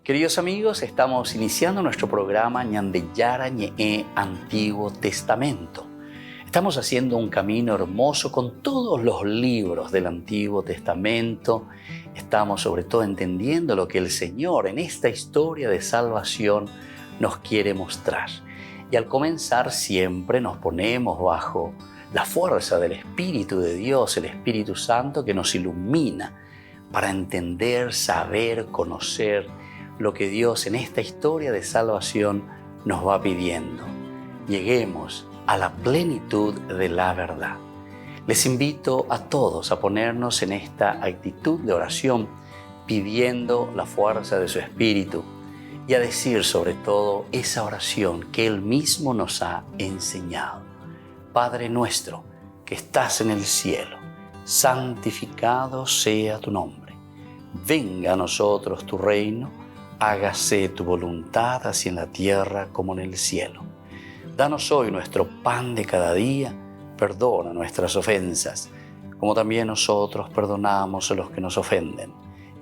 Queridos amigos, estamos iniciando nuestro programa Ñandeyara Ñe'e Antiguo Testamento. Estamos haciendo un camino hermoso con todos los libros del Antiguo Testamento. Estamos sobre todo entendiendo lo que el Señor en esta historia de salvación nos quiere mostrar. Y al comenzar siempre nos ponemos bajo la fuerza del Espíritu de Dios, el Espíritu Santo que nos ilumina para entender, saber, conocer lo que Dios en esta historia de salvación nos va pidiendo. Lleguemos a la plenitud de la verdad. Les invito a todos a ponernos en esta actitud de oración, pidiendo la fuerza de su Espíritu y a decir sobre todo esa oración que Él mismo nos ha enseñado. Padre nuestro que estás en el cielo, santificado sea tu nombre. Venga a nosotros tu reino, hágase tu voluntad así en la tierra como en el cielo. Danos hoy nuestro pan de cada día, perdona nuestras ofensas, como también nosotros perdonamos a los que nos ofenden.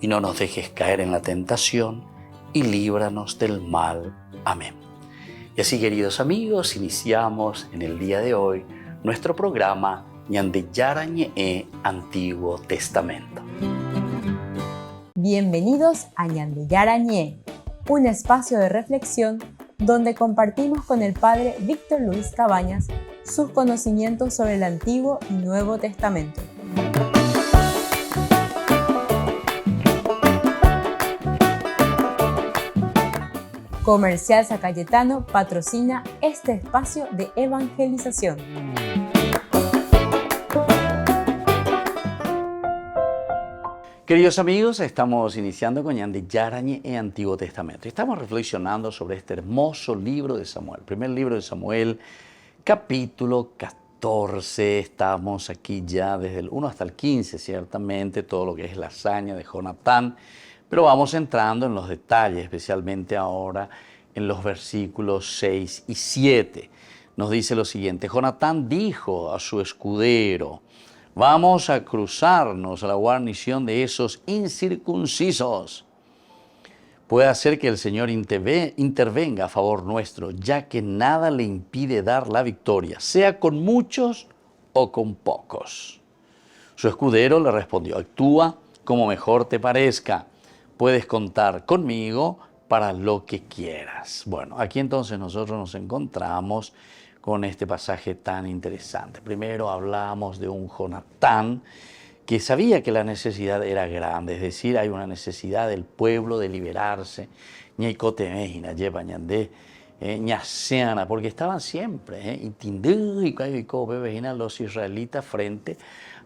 Y no nos dejes caer en la tentación, y líbranos del mal. Amén. Y así, queridos amigos, iniciamos en el día de hoy nuestro programa Ñandeyara Ñe'e Antiguo Testamento. Bienvenidos a Ñandeyara Ñe'e, un espacio de reflexión donde compartimos con el Padre Víctor Luis Cabañas sus conocimientos sobre el Antiguo y Nuevo Testamento. Comercial San Cayetano patrocina este espacio de evangelización. Queridos amigos, estamos iniciando con Ñandeyara Ñe'e Antiguo Testamento. Estamos reflexionando sobre este hermoso libro de Samuel, primer libro de Samuel, capítulo 14. Estamos aquí ya desde el 1 hasta el 15, ciertamente, todo lo que es la hazaña de Jonatán. Pero vamos entrando en los detalles, especialmente ahora en los versículos 6 y 7. Nos dice lo siguiente: Jonatán dijo a su escudero: vamos a cruzarnos a la guarnición de esos incircuncisos. Puede hacer que el Señor intervenga a favor nuestro, ya que nada le impide dar la victoria, sea con muchos o con pocos. Su escudero le respondió: actúa como mejor te parezca. Puedes contar conmigo para lo que quieras. Bueno, aquí entonces nosotros nos encontramos con este pasaje tan interesante. Primero hablamos de un Jonatán que sabía que la necesidad era grande, es decir, hay una necesidad del pueblo de liberarse, porque estaban siempre, los israelitas frente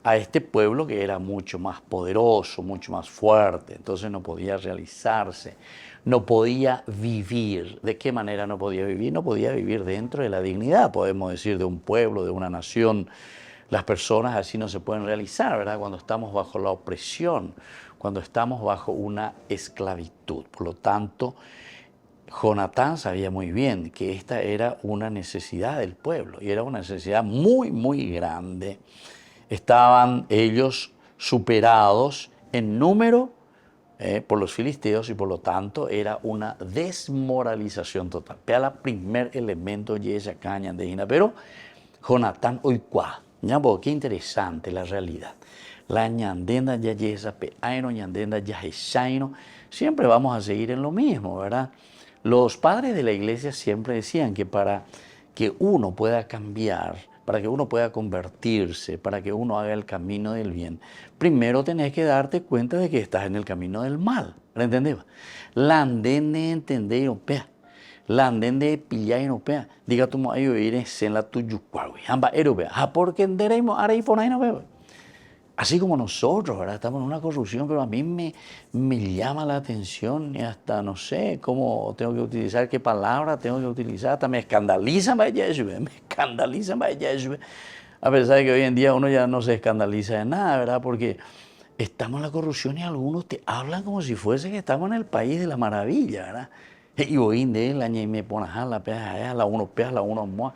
a este pueblo que era mucho más poderoso, mucho más fuerte, entonces no podía realizarse, no podía vivir. ¿De qué manera no podía vivir? No podía vivir dentro de la dignidad, podemos decir, de un pueblo, de una nación. Las personas así no se pueden realizar, ¿verdad? Cuando estamos bajo la opresión, cuando estamos bajo una esclavitud. Por lo tanto, Jonatán sabía muy bien que esta era una necesidad del pueblo y era una necesidad muy, muy grande. Estaban ellos superados en número por los filisteos y por lo tanto era una desmoralización total. Vea el primer elemento y esa caña de Hina. Pero Jonatán oikua, qué interesante la realidad. La ñandenda ya yesa pe aino ñandenda ya hesaino. Siempre vamos a seguir en lo mismo, ¿verdad? Los padres de la iglesia siempre decían que para que uno pueda cambiar, para que uno pueda convertirse, para que uno haga el camino del bien, primero tenés que darte cuenta de que estás en el camino del mal. ¿Lo entendés? La andende entender europea. La andende pillar europea. Diga tu mo ayo ir en la tuya cual. Amba europea. Porque enderemos ahora y por ahí no veo. Así como nosotros, ¿verdad? Estamos en una corrupción, pero a mí me llama la atención y hasta no sé cómo tengo que utilizar, qué palabra tengo que utilizar, hasta me escandaliza, me escandaliza, a pesar de que hoy en día uno ya no se escandaliza de nada, ¿verdad? Porque estamos en la corrupción y algunos te hablan como si fuese que estamos en el país de la maravilla, ¿verdad? Y hoy en día me ponen la uno moa,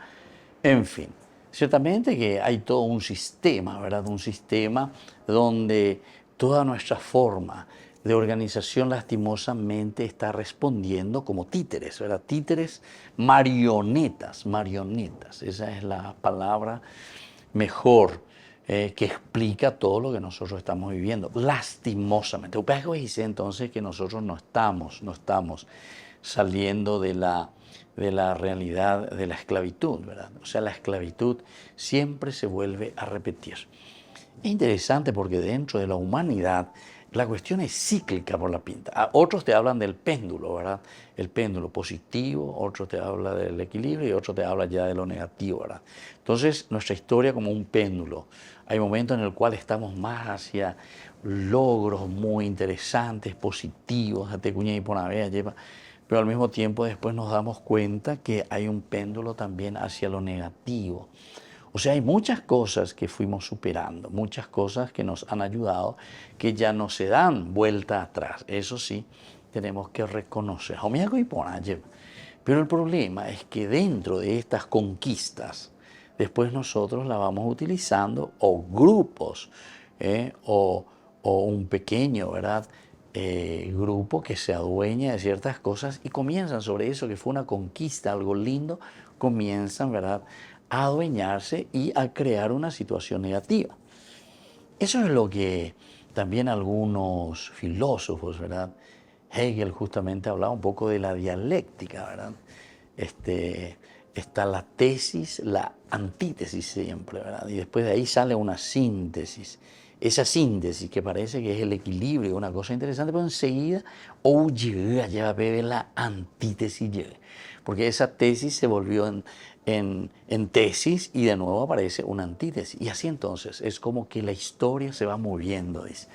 en fin. Ciertamente que hay todo un sistema, ¿verdad? Un sistema donde toda nuestra forma de organización lastimosamente está respondiendo como títeres, ¿verdad? Títeres, marionetas, marionetas. Esa es la palabra mejor que explica todo lo que nosotros estamos viviendo, lastimosamente. Upego dice entonces que nosotros no estamos saliendo de la realidad de la esclavitud, ¿verdad? O sea, la esclavitud siempre se vuelve a repetir. Es interesante porque dentro de la humanidad la cuestión es cíclica por la pinta. Otros te hablan del péndulo, ¿verdad? El péndulo positivo, otros te habla del equilibrio y otros te hablan ya de lo negativo, ¿verdad? Entonces, nuestra historia como un péndulo. Hay momentos en el cual estamos más hacia logros muy interesantes, positivos, pero al mismo tiempo después nos damos cuenta que hay un péndulo también hacia lo negativo. O sea, hay muchas cosas que fuimos superando, muchas cosas que nos han ayudado, que ya no se dan vuelta atrás. Eso sí, tenemos que reconocer. Pero el problema es que dentro de estas conquistas, después nosotros la vamos utilizando, o grupos, o un pequeño, ¿verdad? Grupo que se adueña de ciertas cosas y comienzan sobre eso que fue una conquista, algo lindo, comienzan, ¿verdad?, a adueñarse y a crear una situación negativa. Eso es lo que también algunos filósofos, ¿verdad? Hegel justamente hablaba un poco de la dialéctica, ¿verdad? Está la tesis, la antítesis siempre, ¿verdad? Y después de ahí sale una síntesis. Esa síntesis que parece que es el equilibrio, una cosa interesante, pero enseguida ya ve la antítesis, porque esa tesis se volvió en tesis y de nuevo aparece una antítesis. Y así entonces es como que la historia se va moviendo, dice.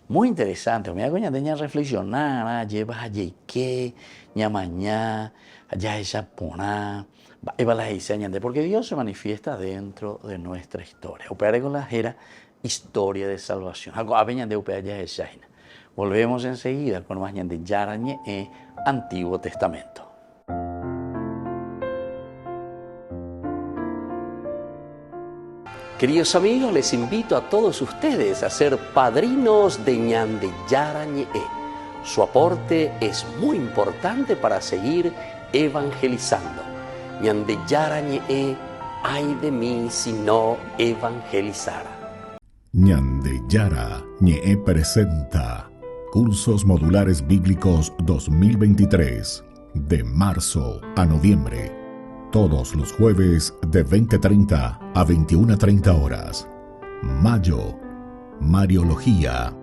Muy interesante, me hago ña reflexionar, llevas a yeque, ña mañá, allá esa poná, porque Dios se manifiesta dentro de nuestra historia. Opera con la era historia de salvación. Volvemos enseguida con más de Yarañe Antiguo Testamento. Queridos amigos, les invito a todos ustedes a ser padrinos de Ñande Yarañe. Su aporte es muy importante para seguir evangelizando. Ñande Yarañe, ay de mí si no evangelizara. Ñande Yarañe presenta Cursos Modulares Bíblicos 2023, de marzo a noviembre. Todos los jueves de 20:30 a 21:30 horas. Mayo, Mariología.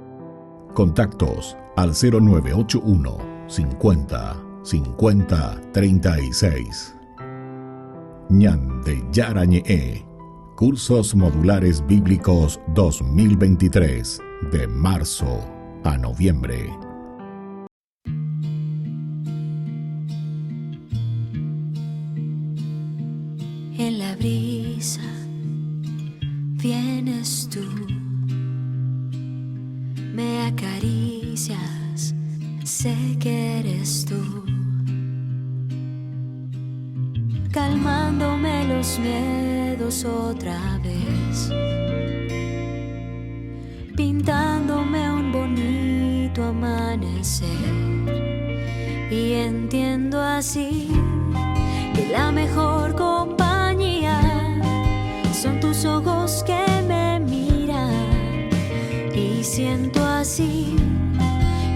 Contactos al 0981 50 50 36. Ñande Yarañe. Cursos Modulares Bíblicos 2023, de marzo a noviembre. En la brisa vienes tú, me acaricias, sé que eres tú, calmándome los miedos otra vez, pintándome un bonito amanecer. Y entiendo así que la mejor compañía son tus ojos que me miran. Y siento así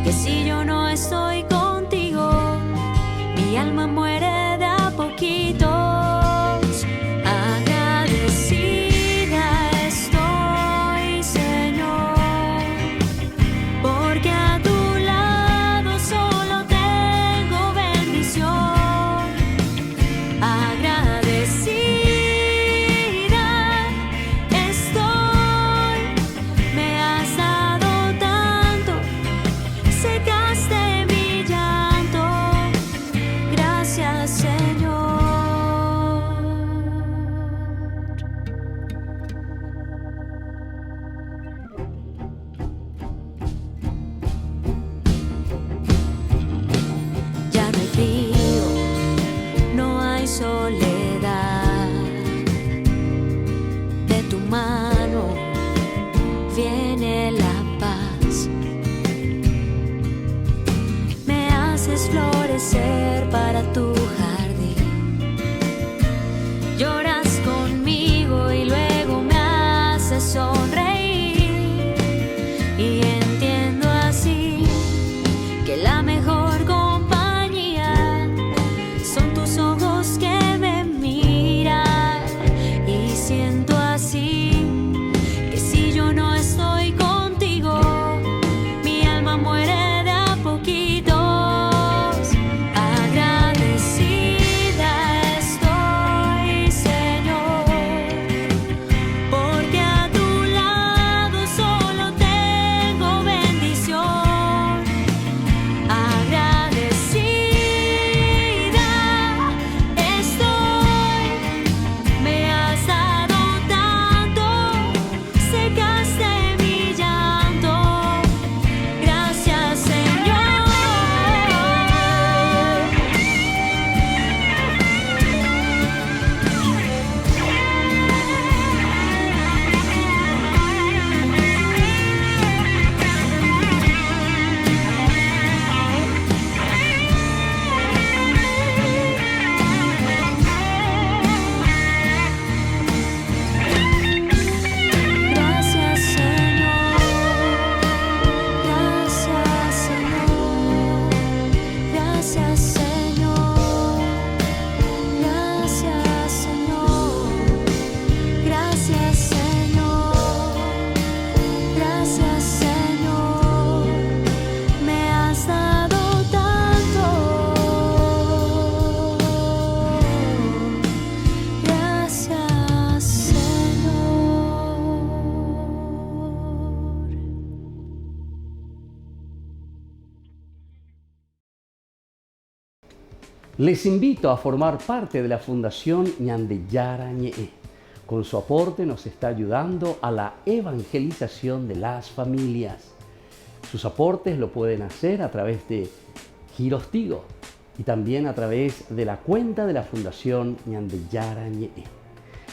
que si yo no estoy contigo, mi alma muere de a poquitos. Agradecida estoy, Señor, porque a tu lado solo tengo bendición. Agradecida estoy, me has dado tanto, secaste mi florecer para tu jardín. Lloras conmigo y luego me haces sonreír. Y entiendo así que la mejor compañía son tus ojos que me miran. Y siento así que si yo no estoy contigo, mi alma muere de a poquitos. Agradecida estoy, Señor, porque a tu lado solo tengo bendición. Agradecida estoy, me has dado tanto, secaste mi llanto. Gracias, Señor. Gracias, Señor. Gracias, Señor. Gracias, Señor. Gracias, Señor. Gracias, Señor. Gracias, Señor. Me has dado tanto. Gracias, Señor. Les invito a formar parte de la Fundación Ñande Yara Ñe'e. Con su aporte nos está ayudando a la evangelización de las familias. Sus aportes lo pueden hacer a través de Giros Tigo y también a través de la cuenta de la Fundación Ñande Yara Ñe'e.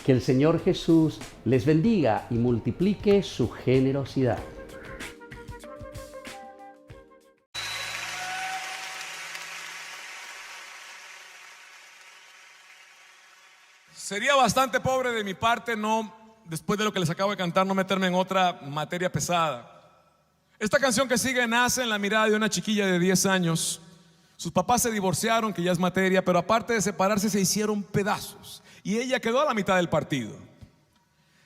Que el Señor Jesús les bendiga y multiplique su generosidad. Sería bastante pobre de mi parte después de lo que les acabo de cantar, no meterme en otra materia pesada. Esta canción que sigue nace en la mirada de una chiquilla de 10 años. Sus papás se divorciaron, que ya es materia, pero aparte de separarse se hicieron pedazos y ella quedó a la mitad del partido.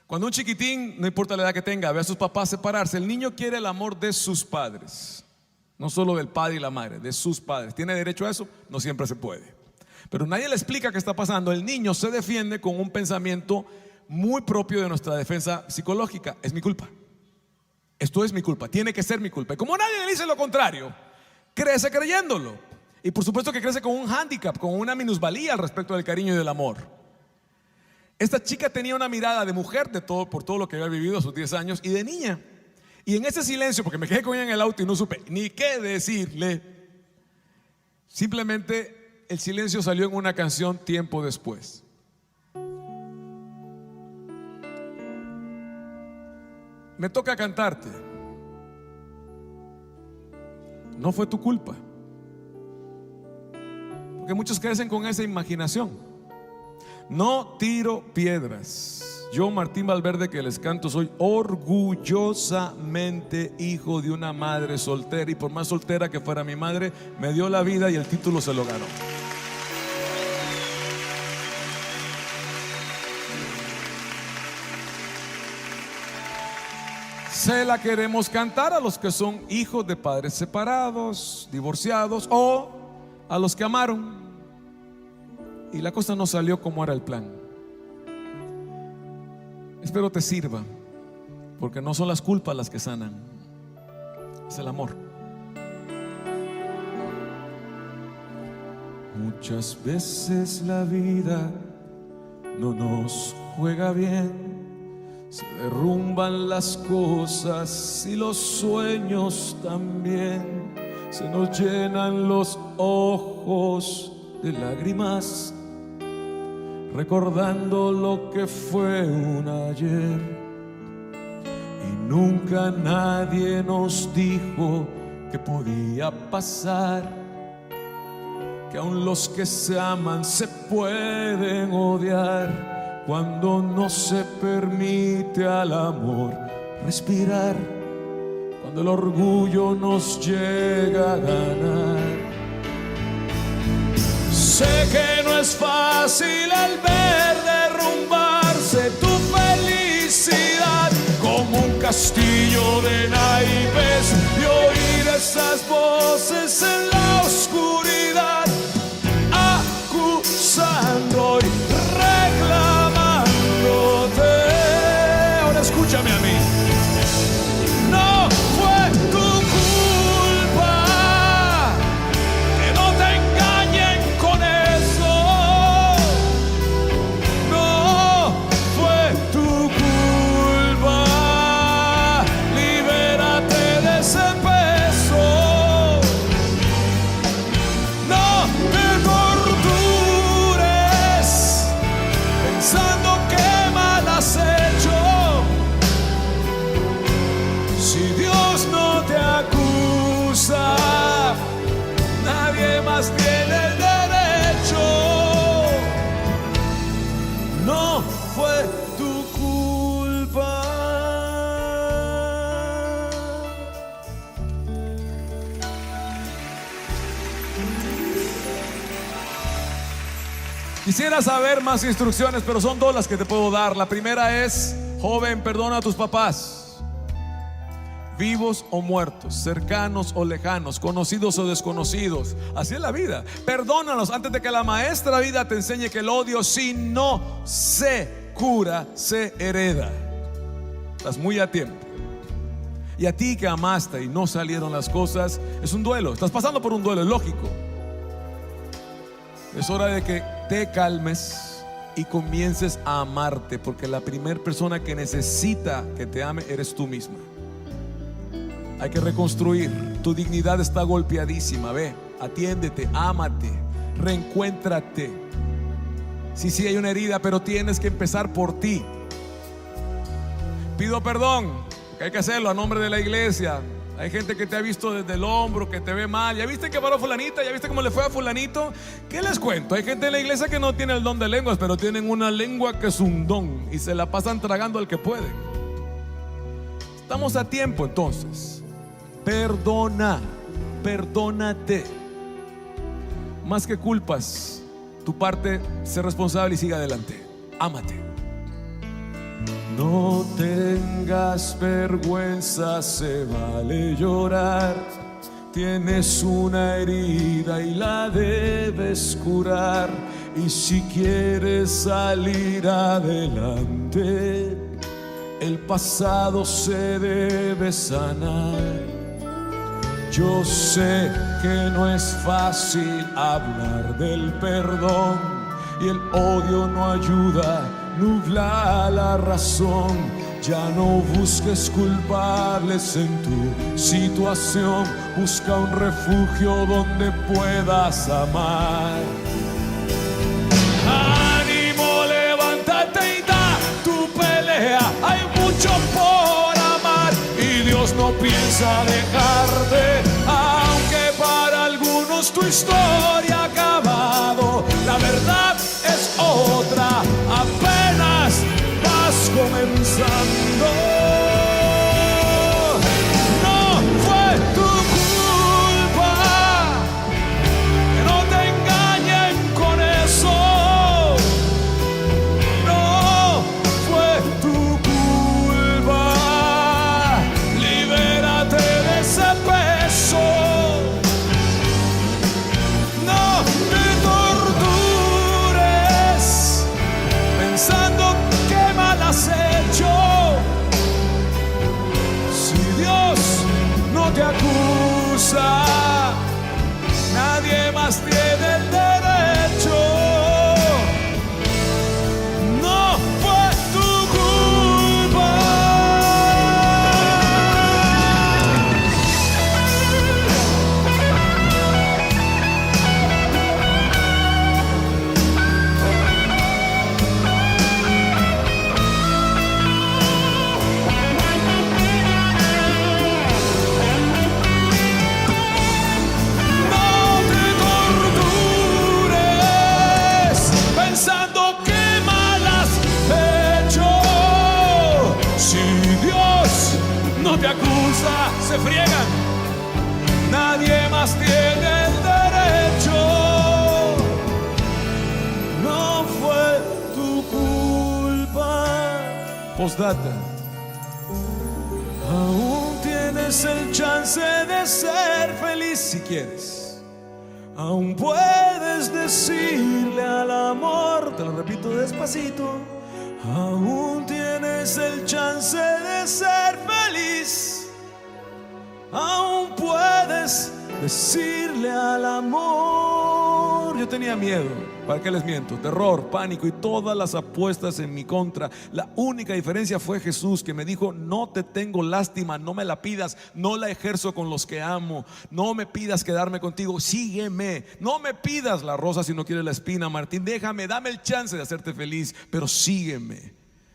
Cuando un chiquitín, no importa la edad que tenga, ve a sus papás separarse, el niño quiere el amor de sus padres, no solo del padre y la madre, de sus padres. ¿Tiene derecho a eso? No siempre se puede. Pero nadie le explica qué está pasando. El niño se defiende con un pensamiento muy propio de nuestra defensa psicológica. Es mi culpa. Esto es mi culpa. Tiene que ser mi culpa. Y como nadie le dice lo contrario, crece creyéndolo. Y por supuesto que crece con un hándicap, con una minusvalía al respecto del cariño y del amor. Esta chica tenía una mirada de mujer por todo lo que había vivido a sus 10 años y de niña. Y en ese silencio, porque me quedé con ella en el auto y no supe ni qué decirle, simplemente el silencio salió en una canción tiempo después. Me toca cantarte. No fue tu culpa. Porque muchos crecen con esa imaginación. No tiro piedras. Yo, Martín Valverde, que les canto, soy orgullosamente hijo de una madre soltera. Y por más soltera que fuera mi madre, me dio la vida y el título se lo ganó. Se la queremos cantar a los que son hijos de padres separados, divorciados, o a los que amaron y la cosa no salió como era el plan. Espero te sirva, porque no son las culpas las que sanan, es el amor. Muchas veces la vida no nos juega bien. Se derrumban las cosas y los sueños también. Se nos llenan los ojos de lágrimas, recordando lo que fue un ayer. Y nunca nadie nos dijo que podía pasar. que aun los que se aman se pueden odiar cuando no se permite al amor respirar, cuando el orgullo nos llega a ganar. Sé que no es fácil el ver derrumbarse tu felicidad como un castillo de naipes y oír esas voces en la oscuridad acusando y reclamándote. Ahora escúchame a mí. No fue tu culpa, que no te engañen con eso. No fue tu culpa, libérate de ese peso. No te tortures pensando que mal has hecho. Si Dios no te acusa, nadie más tiene el derecho. No fue tu culpa. Quisiera saber más instrucciones, pero son dos las que te puedo dar. La primera es: joven, perdona a tus papás, vivos o muertos, cercanos o lejanos, conocidos o desconocidos. Así es la vida. Perdónalos antes de que la maestra vida te enseñe que el odio, si no se cura, se hereda. Estás muy a tiempo. Y a ti que amaste y no salieron las cosas, es un duelo. Estás pasando por un duelo, es lógico. Es hora de que te calmes y comiences a amarte, porque la primera persona que necesita que te ame eres tú misma. Hay que reconstruir. Tu dignidad está golpeadísima. Ve, atiéndete, ámate, reencuéntrate. Sí, hay una herida, pero tienes que empezar por ti. Pido perdón, que hay que hacerlo a nombre de la iglesia. Hay gente que te ha visto desde el hombro, que te ve mal. ¿Ya viste que paró fulanita? ¿Ya viste cómo le fue a fulanito? ¿Qué les cuento? Hay gente en la iglesia que no tiene el don de lenguas, pero tienen una lengua que es un don y se la pasan tragando al que pueden. Estamos a tiempo entonces. Perdona, perdónate. Más que culpas, tu parte, sé responsable y sigue adelante. Ámate. No tengas vergüenza, se vale llorar. Tienes una herida y la debes curar. Y si quieres salir adelante, el pasado se debe sanar. Yo sé que no es fácil hablar del perdón y el odio no ayuda, nubla la razón. Ya no busques culpables en tu situación, busca un refugio donde puedas amar. Ánimo, levántate y da tu pelea, hay mucho por amar y Dios no piensa dejarte, aunque para algunos tu historia ha acabado. La verdad es otra, apenas vas comenzando. No fue tu culpa, que no te engañen con eso. No fue tu culpa, libérate de ese peso. No te acusa se friegan. Nadie más tiene el derecho. No fue tu culpa. Postdata. Aún tienes el chance de ser feliz si quieres. Aún puedes decirle al amor, te lo repito despacito. Aún tienes el chance de ser feliz. Aún puedes decirle al amor. Yo tenía miedo, ¿para qué les miento? Terror, pánico y todas las apuestas en mi contra. La única diferencia fue Jesús, que me dijo: no te tengo lástima, no me la pidas, no la ejerzo con los que amo. No me pidas quedarme contigo, sígueme. No me pidas la rosa si no quieres la espina, Martín. Déjame, dame el chance de hacerte feliz, pero sígueme.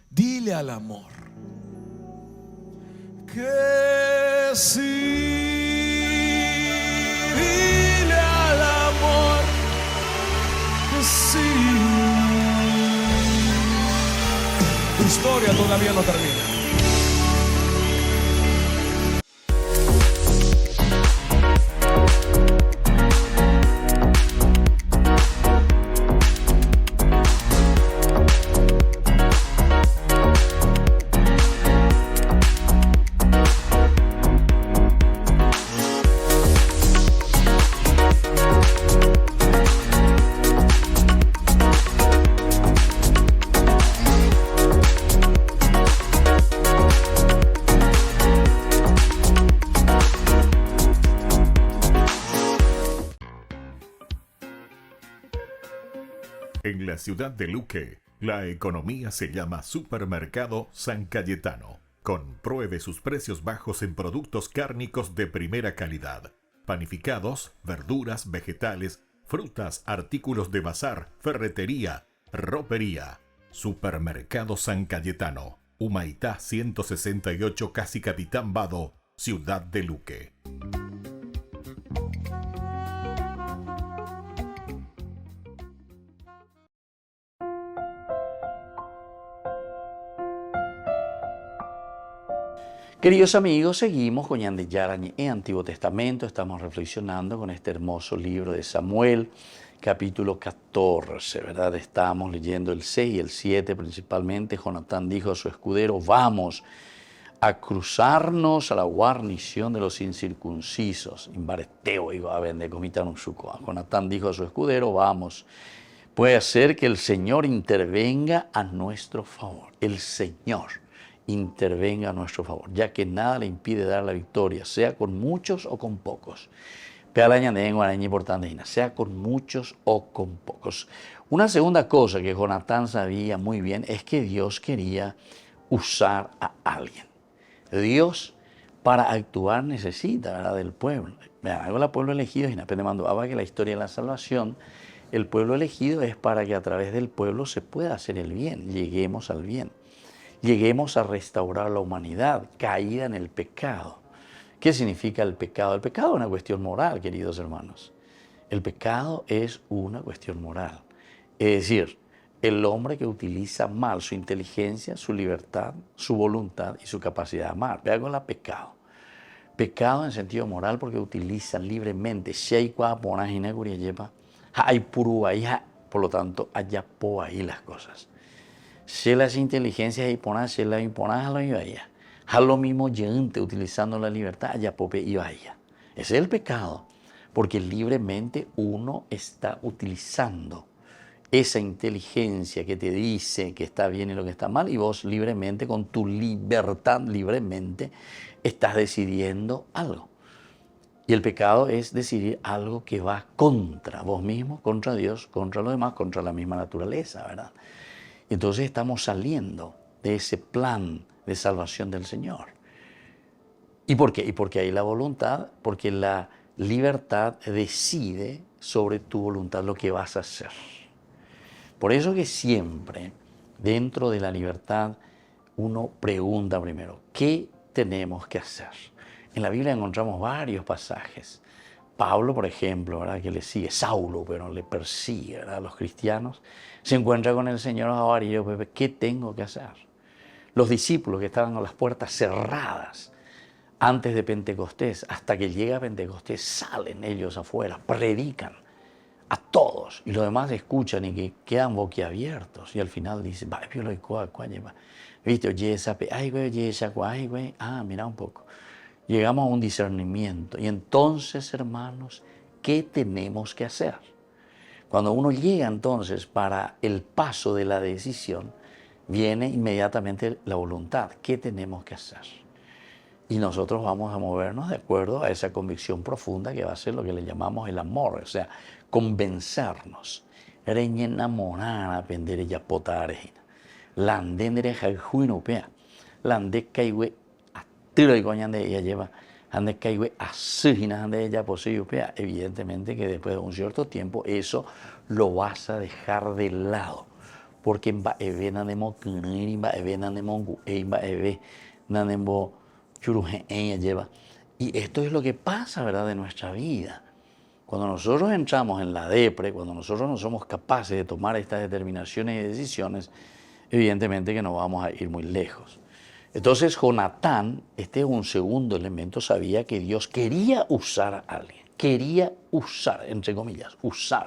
Dile al amor que sí. Dile al amor que sí. Tu historia todavía no termina. En la ciudad de Luque, la economía se llama Supermercado San Cayetano. Compruebe sus precios bajos en productos cárnicos de primera calidad. Panificados, verduras, vegetales, frutas, artículos de bazar, ferretería, ropería. Supermercado San Cayetano, Humaitá 168, Casi Capitán Vado, ciudad de Luque. Queridos amigos, seguimos con Ñan de Yarañé en Antiguo Testamento. Estamos reflexionando con este hermoso libro de Samuel, capítulo 14, ¿verdad? Estamos leyendo el 6 y el 7 principalmente. Jonatán dijo a su escudero: vamos a cruzarnos a la guarnición de los incircuncisos. Imbareteo iba a vender comita un suco. Jonatán dijo a su escudero: vamos. Puede ser que el Señor intervenga a nuestro favor. El Señor intervenga a nuestro favor, ya que nada le impide dar la victoria, sea con muchos o con pocos. Sea con muchos o con pocos. Una segunda cosa que Jonatán sabía muy bien es que Dios quería usar a alguien. Dios, para actuar, necesita, ¿verdad?, del pueblo. Algo el pueblo elegido, y Napende mandaba que la historia de la salvación, el pueblo elegido es para que a través del pueblo se pueda hacer el bien, lleguemos al bien. Lleguemos a restaurar la humanidad caída en el pecado. ¿Qué significa el pecado? El pecado es una cuestión moral, queridos hermanos. El pecado es una cuestión moral. Es decir, el hombre que utiliza mal su inteligencia, su libertad, su voluntad y su capacidad de amar. Vea con la pecado. Pecado en sentido moral porque utiliza libremente. Por lo tanto, allá po ahí las cosas. Si las inteligencias y ponas, si las imponas a lo ibaía. A lo mismo yente, utilizando la libertad, allá pope ibaía. Ese es el pecado, porque libremente uno está utilizando esa inteligencia que te dice que está bien y lo que está mal, y vos libremente, con tu libertad, libremente, estás decidiendo algo. Y el pecado es decidir algo que va contra vos mismo, contra Dios, contra los demás, contra la misma naturaleza, ¿verdad? Entonces estamos saliendo de ese plan de salvación del Señor. ¿Y por qué? Y porque hay la voluntad, porque la libertad decide sobre tu voluntad lo que vas a hacer. Por eso que siempre, dentro de la libertad, uno pregunta primero, ¿qué tenemos que hacer? En la Biblia encontramos varios pasajes. Pablo, por ejemplo, ¿verdad?, que le sigue, Saulo, pero le persigue, ¿verdad?, a los cristianos, se encuentra con el Señor ahora y yo, ¿qué tengo que hacer? Los discípulos que estaban con las puertas cerradas, antes de Pentecostés, hasta que llega Pentecostés, salen ellos afuera, predican a todos y los demás escuchan y que quedan boquiabiertos y al final dicen, ¿viste? Oye, esa, ay, güey, oye, esa, ay, güey, mira un poco. Llegamos a un discernimiento y entonces, hermanos, ¿qué tenemos que hacer? Cuando uno llega entonces para el paso de la decisión, viene inmediatamente la voluntad. ¿Qué tenemos que hacer? Y nosotros vamos a movernos de acuerdo a esa convicción profunda que va a ser lo que le llamamos el amor, o sea, convencernos. Reñe enamorar a pender ya potarejina. Landendere jajunopea. Lande caigüe a tiro y coñan de ella lleva. Ande caigüe a sujina de ella poseyupea. Evidentemente que después de un cierto tiempo eso lo vas a dejar de lado. Porque va eve nanemo kuniri, va eve nanemo guei, va eve nanemo churuje ella lleva. Y esto es lo que pasa, ¿verdad?, de nuestra vida. Cuando nosotros entramos en la depre, cuando nosotros no somos capaces de tomar estas determinaciones y decisiones, evidentemente que no vamos a ir muy lejos. Entonces Jonatán, este es un segundo elemento, sabía que Dios quería usar a alguien. Quería usar, entre comillas, usar.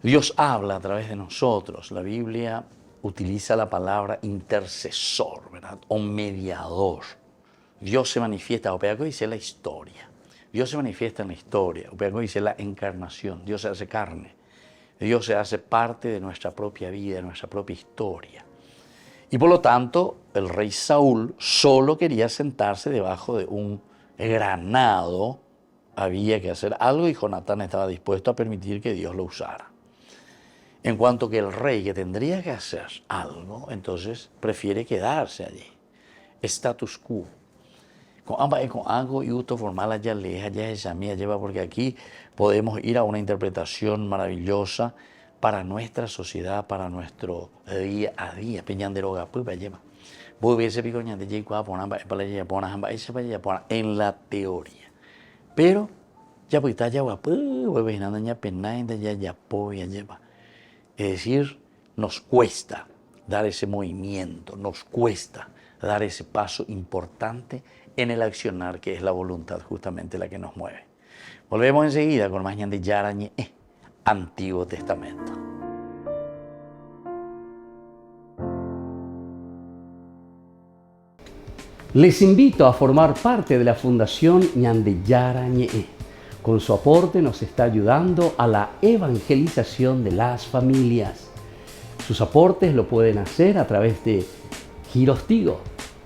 Dios habla a través de nosotros. La Biblia utiliza la palabra intercesor, ¿verdad?, o mediador. Dios se manifiesta, o peor dice la historia. Dios se manifiesta en la historia, o peor dice la encarnación. Dios se hace carne. Dios se hace parte de nuestra propia vida, de nuestra propia historia. Y por lo tanto, el rey Saúl solo quería sentarse debajo de un granado. Había que hacer algo y Jonatán estaba dispuesto a permitir que Dios lo usara. En cuanto que el rey, que tendría que hacer algo, entonces prefiere quedarse allí. Status quo. Con algo y uso formal allá leja, ya esa mía lleva, porque aquí podemos ir a una interpretación maravillosa para nuestra sociedad, para nuestro día a día. Peñanderoga, pues, lleva. En la teoría. Pero, ya pues está ya lleva. Es decir, nos cuesta dar ese movimiento, nos cuesta dar ese paso importante en el accionar, que es la voluntad justamente la que nos mueve. Volvemos enseguida con más Ñande Yarañe, Antiguo Testamento. Les invito a formar parte de la Fundación Ñande Yarañe. Con su aporte nos está ayudando a la evangelización de las familias. Sus aportes lo pueden hacer a través de Giros Tigo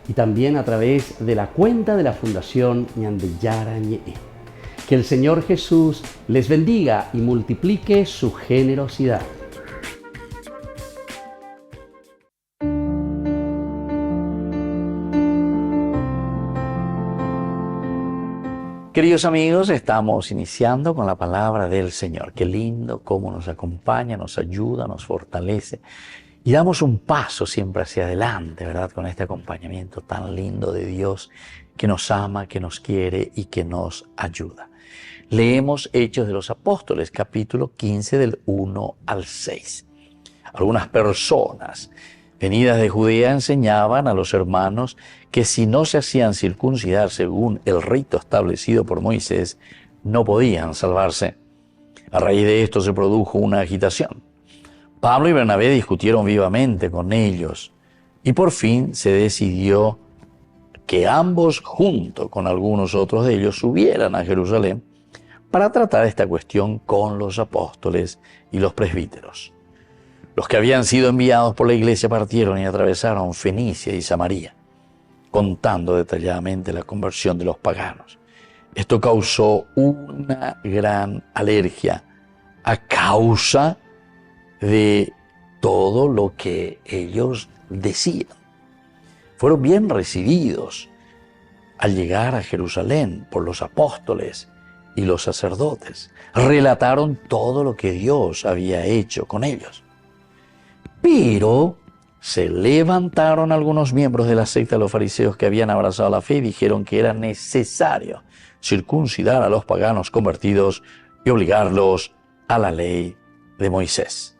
y también a través de la cuenta de la Fundación Ñande Yarañe. Que el Señor Jesús les bendiga y multiplique su generosidad. Queridos amigos, estamos iniciando con la palabra del Señor. Qué lindo cómo nos acompaña, nos ayuda, nos fortalece. Y damos un paso siempre hacia adelante, ¿verdad?, con este acompañamiento tan lindo de Dios que nos ama, que nos quiere y que nos ayuda. Leemos Hechos de los Apóstoles, capítulo 15, del 1 al 6. Algunas personas venidas de Judea enseñaban a los hermanos que si no se hacían circuncidar según el rito establecido por Moisés, no podían salvarse. A raíz de esto se produjo una agitación. Pablo y Bernabé discutieron vivamente con ellos y por fin se decidió que ambos, junto con algunos otros de ellos, subieran a Jerusalén para tratar esta cuestión con los apóstoles y los presbíteros. Los que habían sido enviados por la iglesia partieron y atravesaron Fenicia y Samaria, contando detalladamente la conversión de los paganos. Esto causó una gran alergia a causa de todo lo que ellos decían. Fueron bien recibidos al llegar a Jerusalén por los apóstoles y los sacerdotes. Relataron todo lo que Dios había hecho con ellos. Pero se levantaron algunos miembros de la secta de los fariseos que habían abrazado la fe y dijeron que era necesario circuncidar a los paganos convertidos y obligarlos a la ley de Moisés.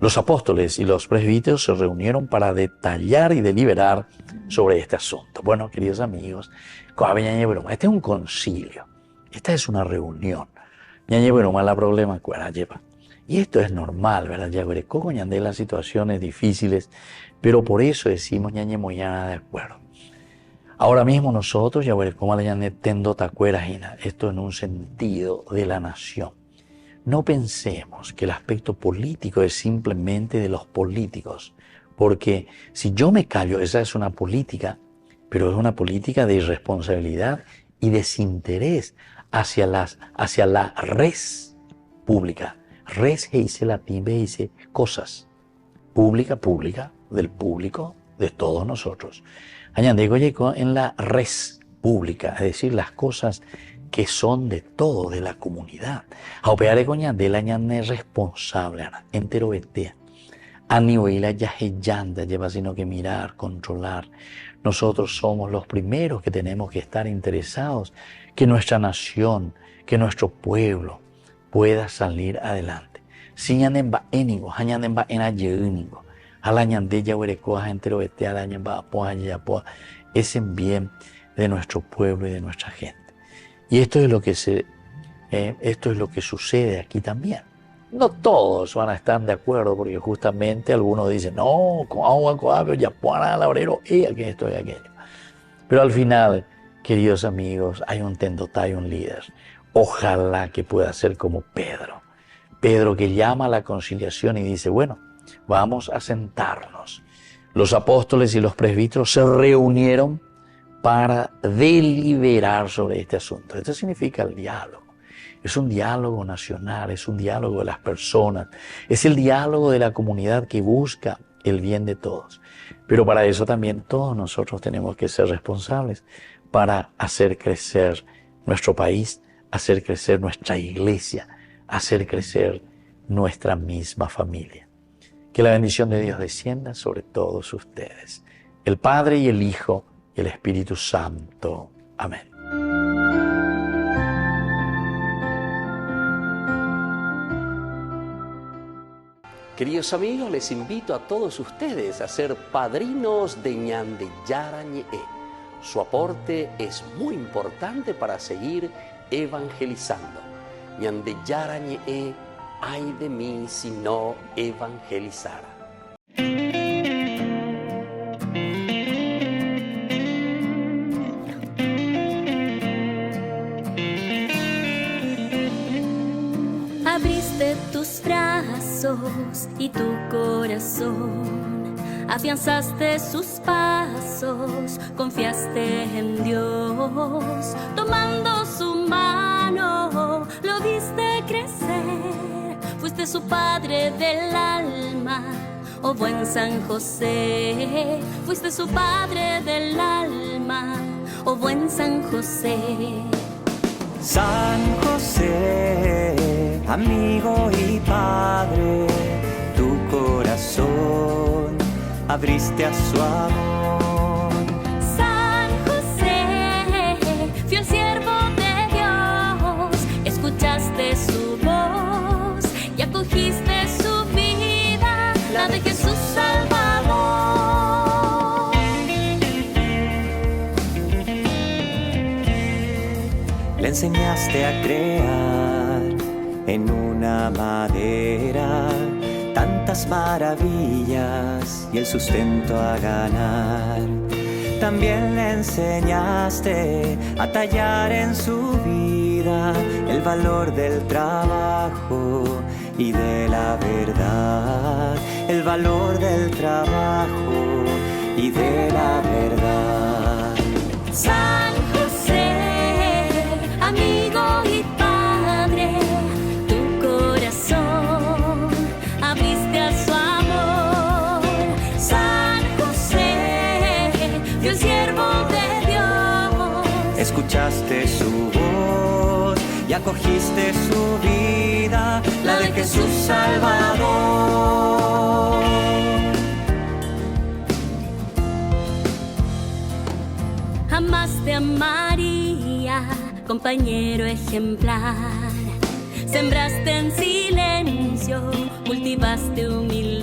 Los apóstoles y los presbíteros se reunieron para detallar y deliberar sobre este asunto. Bueno, queridos amigos, este es un concilio, esta es una reunión. La problema lleva. Y esto es normal, ¿verdad? Ya veré cómo las situaciones difíciles, pero por eso decimos ñañemoyana de acuerdo. Ahora mismo nosotros ya veré cómo tendo tacuerajina, esto en un sentido de la nación. No pensemos que el aspecto político es simplemente de los políticos, porque si yo me callo, esa es una política, pero es una política de irresponsabilidad y desinterés hacia la res pública. Res dice latín, dice cosas. Pública, del público, de todos nosotros. Añadigo en la res pública, es decir, las cosas que son de todo, de la comunidad. A operar con la ñane responsable, entero betea. Anihuila ya lleva sino que mirar, controlar. Nosotros somos los primeros que tenemos que estar interesados que nuestra nación, que nuestro pueblo pueda salir adelante. Si ñanen va énigo, ñanen va en ayénigo. A la ñande ya huerecoa, entero betea, la ñan va apoa, es en bien de nuestro pueblo y de nuestra gente. Y esto es lo que sucede aquí también. No todos van a estar de acuerdo, porque justamente algunos dicen, no, con agua, ya puana al obrero, y aquí esto y aquello. Pero al final, queridos amigos, hay un tendotá y un líder. Ojalá que pueda ser como Pedro. Pedro que llama a la conciliación y dice, bueno, vamos a sentarnos. Los apóstoles y los presbíteros se reunieron para deliberar sobre este asunto. Esto significa el diálogo. Es un diálogo nacional, es un diálogo de las personas, es el diálogo de la comunidad que busca el bien de todos. Pero para eso también todos nosotros tenemos que ser responsables para hacer crecer nuestro país, hacer crecer nuestra iglesia, hacer crecer nuestra misma familia. Que la bendición de Dios descienda sobre todos ustedes, el Padre y el Hijo y el Espíritu Santo. Amén. Queridos amigos, les invito a todos ustedes a ser padrinos de Ñande Yarañe. Su aporte es muy importante para seguir evangelizando. Ñande Yarañe, ay de mí si no evangelizara. Abriste tus brazos y tu corazón, afianzaste sus pasos, confiaste en Dios, tomando su mano, lo viste crecer, fuiste su padre del alma, oh buen San José, fuiste su padre del alma, oh buen San José. San José, amigo y padre, tu corazón abriste a su amor. San José, fiel siervo de Dios, escuchaste su voz y acogiste su vida, la de Jesús Salvador. Le enseñaste a crear en una madera tantas maravillas y el sustento a ganar. También le enseñaste a tallar en su vida el valor del trabajo y de la verdad, el valor del trabajo y de la verdad. San José, amigo y padre, tu corazón abriste a su amor. San José, fiel siervo de Dios, escuchaste su voz y acogiste su vida, la de Jesús Salvador. Amaste a María, compañero ejemplar, sembraste en silencio, cultivaste humildad.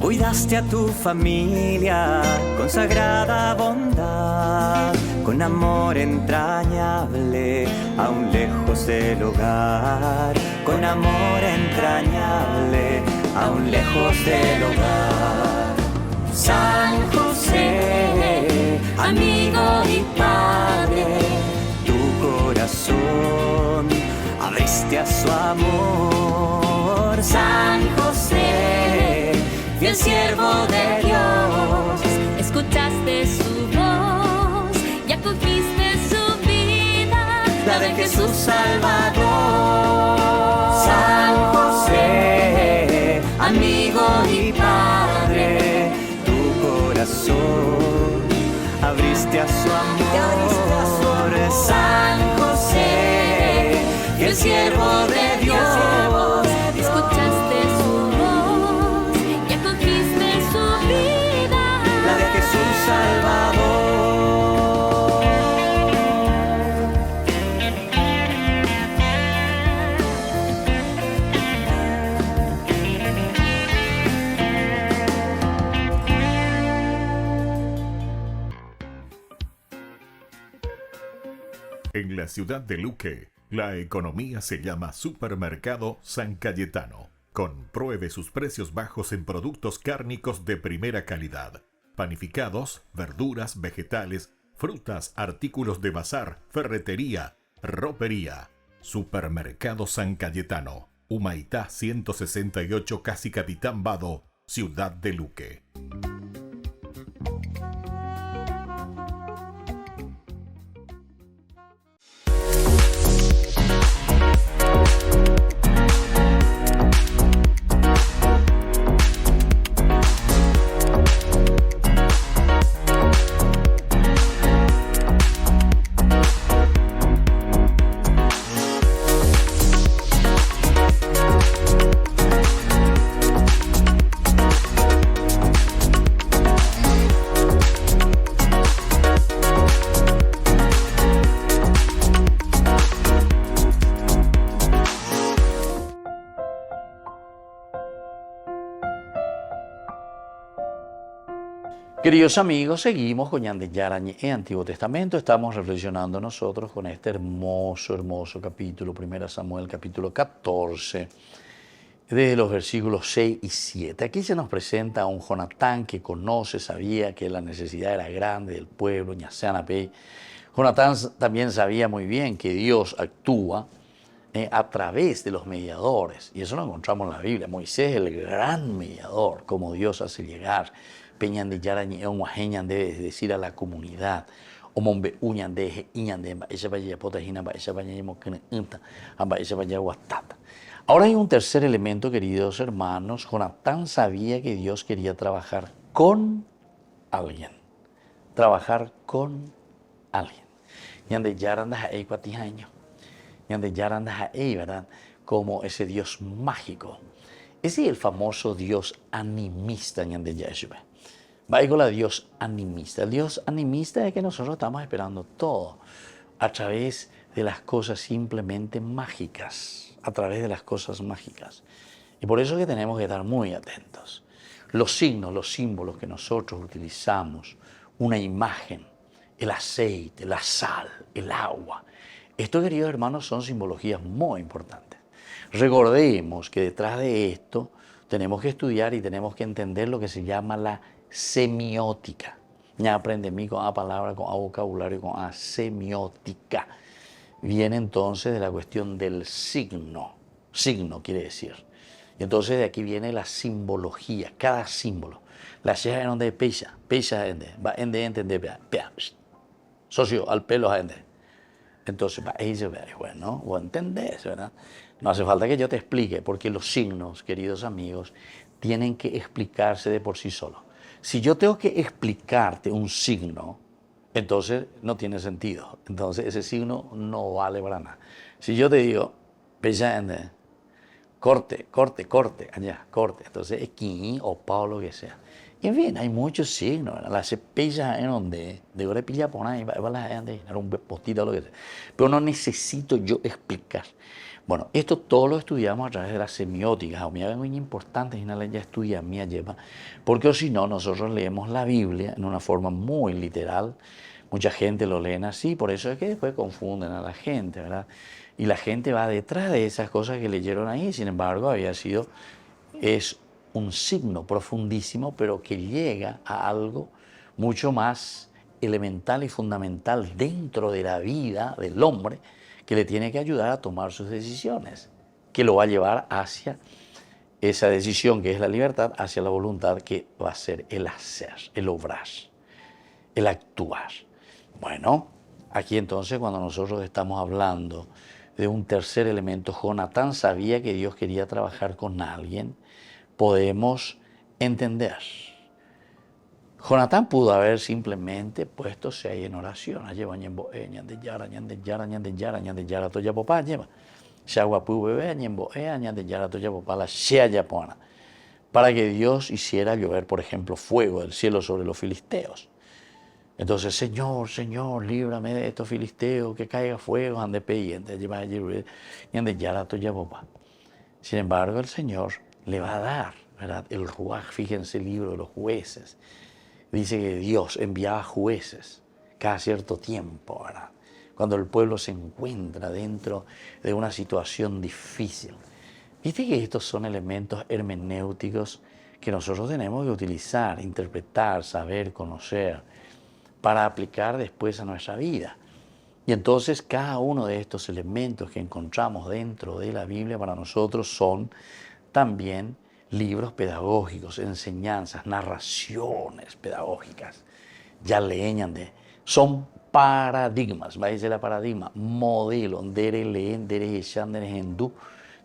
Cuidaste a tu familia con sagrada bondad, con amor entrañable, aún lejos del hogar. Con amor entrañable, aún lejos del hogar. San José, amigo y padre, tu corazón abriste a su amor. San José, fiel siervo de Dios, Escuchaste su voz y acogiste su vida, la de Jesús Salvador. San José, amigo y padre, tu corazón abriste a su amor. San José, fiel siervo de Dios, escuchaste su voz y acogiste su vida, la de Jesús Salvador. En la ciudad de Luque, la economía se llama Supermercado San Cayetano. Compruebe sus precios bajos en productos cárnicos de primera calidad. Panificados, verduras, vegetales, frutas, artículos de bazar, ferretería, ropería. Supermercado San Cayetano. Humaitá 168, Casi Capitán Vado, ciudad de Luque. Queridos amigos, seguimos con Ñande Yarañe en Antiguo Testamento. Estamos reflexionando nosotros con este hermoso capítulo, 1 Samuel, capítulo 14, desde los versículos 6 y 7. Aquí se nos presenta a un Jonatán que conoce, sabía que la necesidad era grande del pueblo, Ñaseanapey. Jonatán también sabía muy bien que Dios actúa a través de los mediadores, y eso lo encontramos en la Biblia. Moisés es el gran mediador, como Dios hace llegar. Peñan de Yarañe, un guajeñan debe decir a la comunidad, o mombe uñan de iñan de esa vaya potajina, esa vaya moquenta, esa vaya guatata. Ahora hay un tercer elemento, queridos hermanos. Jonatán sabía que Dios quería trabajar con alguien. Trabajar con alguien. Ñan de Yarandas a Ecuatijaño. Ñan de Yarandas a ¿verdad? Como ese Dios mágico. Ese es el famoso Dios animista, Ñan de Yahshua. Va con la Dios animista. El Dios animista es que nosotros estamos esperando todo a través de las cosas simplemente mágicas, a través de las cosas mágicas. Y por eso es que tenemos que estar muy atentos. Los signos, los símbolos que nosotros utilizamos, una imagen, el aceite, la sal, el agua. Estos, queridos hermanos, son simbologías muy importantes. Recordemos que detrás de esto tenemos que estudiar y tenemos que entender lo que se llama la semiótica. Ya aprendí con a palabra, con a vocabulario, con a semiótica. Viene entonces de la cuestión del signo. Signo quiere decir. Y entonces de aquí viene la simbología, cada símbolo. La ceja en donde pesa va en de entender, socio al pelo a ende. Entonces, bueno, o entendés, ¿verdad? No hace falta que yo te explique, porque los signos, queridos amigos, tienen que explicarse de por sí solos. Si yo tengo que explicarte un signo, entonces no tiene sentido. Entonces ese signo no vale para nada. Si yo te digo, corte, allá, corte, entonces es quien o Pablo que sea. En fin, hay muchos signos, ¿verdad? Las cepillas en donde de ahora pilla por ahí, va la gente, era un postito o lo que sea. Pero no necesito yo explicar. Bueno, esto todo lo estudiamos a través de las semióticas, o es muy importante, y la ya estudia mía lleva, porque si no, nosotros leemos la Biblia en una forma muy literal. Mucha gente lo leen así, por eso es que después confunden a la gente, ¿verdad? Y la gente va detrás de esas cosas que leyeron ahí, sin embargo, es un signo profundísimo, pero que llega a algo mucho más elemental y fundamental dentro de la vida del hombre, que le tiene que ayudar a tomar sus decisiones, que lo va a llevar hacia esa decisión que es la libertad, hacia la voluntad que va a ser el hacer, el obrar, el actuar. Bueno, aquí entonces cuando nosotros estamos hablando de un tercer elemento, Jonatán sabía que Dios quería trabajar con alguien, podemos entender. Jonatán pudo haber simplemente puestose ahí en oración, para que Dios hiciera llover, por ejemplo, fuego del cielo sobre los filisteos. Entonces, Señor, Señor, líbrame de estos filisteos, que caiga fuego, ande pendiente, sin embargo, el Señor le va a dar, ¿verdad?, el ruaj. Fíjense el libro de los jueces. Dice que Dios enviaba jueces cada cierto tiempo, ¿verdad?, cuando el pueblo se encuentra dentro de una situación difícil. Viste que estos son elementos hermenéuticos que nosotros tenemos que utilizar, interpretar, saber, conocer, para aplicar después a nuestra vida. Y entonces cada uno de estos elementos que encontramos dentro de la Biblia para nosotros son también libros pedagógicos, enseñanzas, narraciones pedagógicas. Ya leñan de, son paradigmas, va a decir la paradigma, modelo, dere leen, dere echan, dere hendú,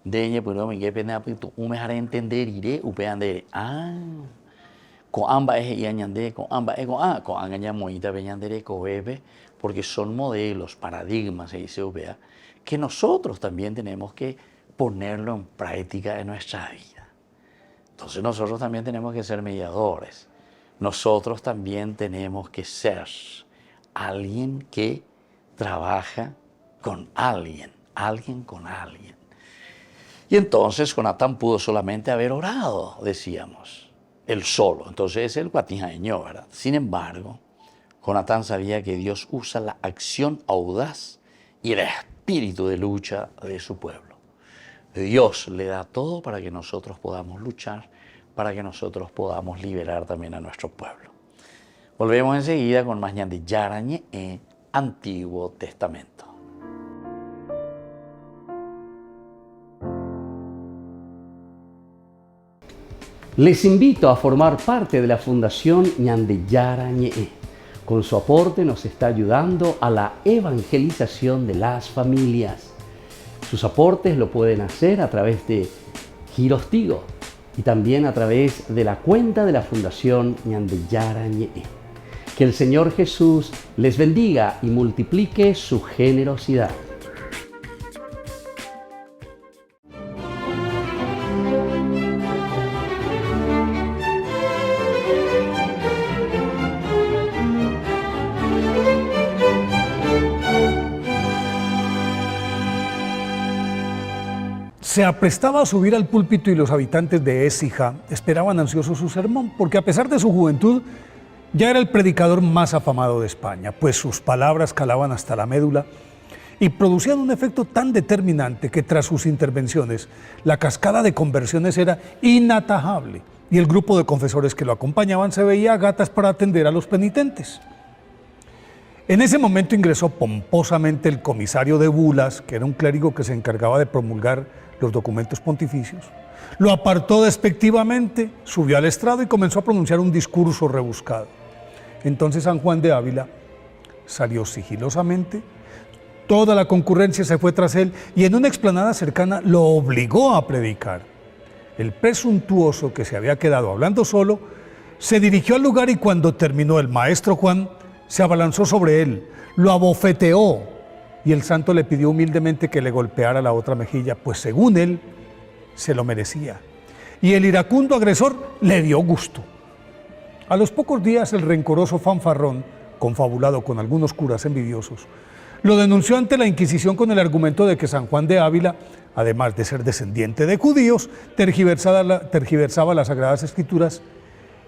deñe, pero me quede pena, un mejor entender, iré, upean de, con ambas es y añade, con ambas es con angaña moita, peñandere, bebe, porque son modelos, paradigmas, se dice upea, que nosotros también tenemos que ponerlo en práctica en nuestra vida. Entonces nosotros también tenemos que ser mediadores. Nosotros también tenemos que ser alguien que trabaja con alguien, alguien con alguien. Y entonces Jonatán pudo solamente haber orado, decíamos, él solo. Entonces es el cuatijaño, ¿verdad? Sin embargo, Jonatán sabía que Dios usa la acción audaz y el espíritu de lucha de su pueblo. Dios le da todo para que nosotros podamos luchar, para que nosotros podamos liberar también a nuestro pueblo. Volvemos enseguida con más ñande Yarañe en Antiguo Testamento. Les invito a formar parte de la Fundación Ñande Yarañe. Con su aporte nos está ayudando a la evangelización de las familias. Sus aportes lo pueden hacer a través de Giros Tigo y también a través de la cuenta de la Fundación Ñande Yarañe. Que el Señor Jesús les bendiga y multiplique su generosidad. Se aprestaba a subir al púlpito y los habitantes de Écija esperaban ansiosos su sermón, porque a pesar de su juventud, ya era el predicador más afamado de España, pues sus palabras calaban hasta la médula y producían un efecto tan determinante que tras sus intervenciones, la cascada de conversiones era inatajable y el grupo de confesores que lo acompañaban se veía a gatas para atender a los penitentes. En ese momento ingresó pomposamente el comisario de bulas, que era un clérigo que se encargaba de promulgar los documentos pontificios, lo apartó despectivamente, subió al estrado y comenzó a pronunciar un discurso rebuscado. Entonces San Juan de Ávila salió sigilosamente, toda la concurrencia se fue tras él y en una explanada cercana lo obligó a predicar. El presuntuoso, que se había quedado hablando solo, se dirigió al lugar y cuando terminó el maestro Juan, se abalanzó sobre él, lo abofeteó y el santo le pidió humildemente que le golpeara la otra mejilla, pues según él, se lo merecía. Y el iracundo agresor le dio gusto. A los pocos días el rencoroso fanfarrón, confabulado con algunos curas envidiosos, lo denunció ante la Inquisición con el argumento de que San Juan de Ávila, además de ser descendiente de judíos, tergiversaba las Sagradas Escrituras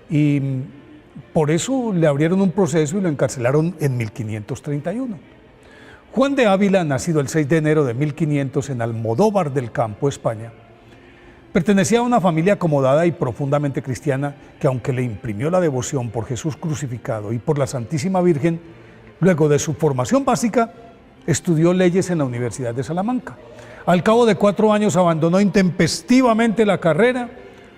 y por eso le abrieron un proceso y lo encarcelaron en 1531. Juan de Ávila, nacido el 6 de enero de 1500 en Almodóvar del Campo, España, pertenecía a una familia acomodada y profundamente cristiana que, aunque le imprimió la devoción por Jesús crucificado y por la Santísima Virgen, luego de su formación básica, estudió leyes en la Universidad de Salamanca. Al cabo de 4 años abandonó intempestivamente la carrera,